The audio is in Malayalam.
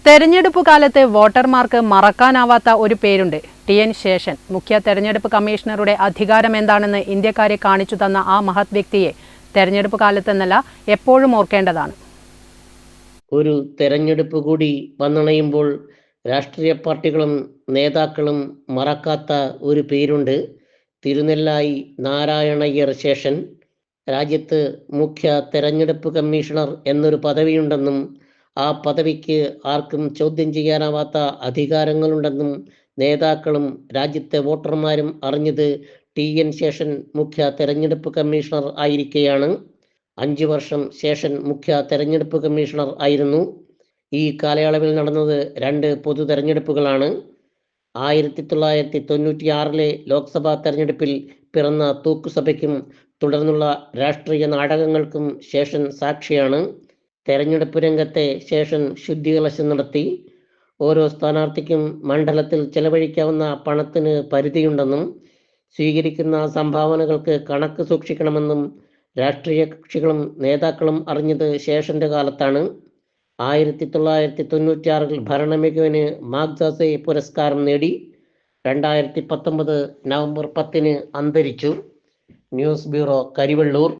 തെരഞ്ഞെടുപ്പ് കാലത്ത് വോട്ടർമാർക്ക് മറക്കാനാവാത്ത ഒരു പേരുണ്ട്. ടി.എൻ. ശേഷൻ. മുഖ്യ തെരഞ്ഞെടുപ്പ് കമ്മീഷണറുടെ അധികാരം എന്താണെന്ന് ഇന്ത്യക്കാരെ കാണിച്ചു തന്ന ആ മഹത് വ്യക്തിയെ തെരഞ്ഞെടുപ്പ് കാലത്തെന്നല്ല എപ്പോഴും ഓർക്കേണ്ടതാണ്. ഒരു തെരഞ്ഞെടുപ്പ് കൂടി വന്നണയുമ്പോൾ രാഷ്ട്രീയ പാർട്ടികളും നേതാക്കളും മറക്കാത്ത ഒരു പേരുണ്ട്. തിരുനെല്ലായി നാരായണയ്യർ ശേഷൻ. രാജ്യത്ത് മുഖ്യ തെരഞ്ഞെടുപ്പ് കമ്മീഷണർ എന്നൊരു പദവിയുണ്ടെന്നും ആ പദവിക്ക് ആർക്കും ചോദ്യം ചെയ്യാനാവാത്ത അധികാരങ്ങളുണ്ടെന്നും നേതാക്കളും രാജ്യത്തെ വോട്ടർമാരും അറിഞ്ഞത് ടി.എൻ. ശേഷൻ മുഖ്യ തെരഞ്ഞെടുപ്പ് കമ്മീഷണർ ആയിരിക്കെയാണ്. 5 വർഷം ശേഷൻ മുഖ്യ തെരഞ്ഞെടുപ്പ് കമ്മീഷണർ ആയിരുന്നു. ഈ കാലയളവിൽ നടന്നത് 2 പൊതു തെരഞ്ഞെടുപ്പുകളാണ്. 1996 ലോക്സഭാ തെരഞ്ഞെടുപ്പിൽ പിറന്ന തൂക്കുസഭയ്ക്കും തുടർന്നുള്ള രാഷ്ട്രീയ നാടകങ്ങൾക്കും ശേഷൻ സാക്ഷിയാണ്. തെരഞ്ഞെടുപ്പ് രംഗത്തെ ശേഷൻ ശുദ്ധികലശം നടത്തി. ഓരോ സ്ഥാനാർത്ഥിക്കും മണ്ഡലത്തിൽ ചെലവഴിക്കാവുന്ന പണത്തിന് പരിധിയുണ്ടെന്നും സ്വീകരിക്കുന്ന സംഭാവനകൾക്ക് കണക്ക് സൂക്ഷിക്കണമെന്നും രാഷ്ട്രീയ കക്ഷികളും നേതാക്കളും അറിഞ്ഞത് ശേഷന്റെ കാലത്താണ്. 1996 ഭരണമികവിന് മാഗ്സാസെ പുരസ്കാരം നേടി. 2019 നവംബർ 10 അന്തരിച്ചു. News bureau, Karivellur.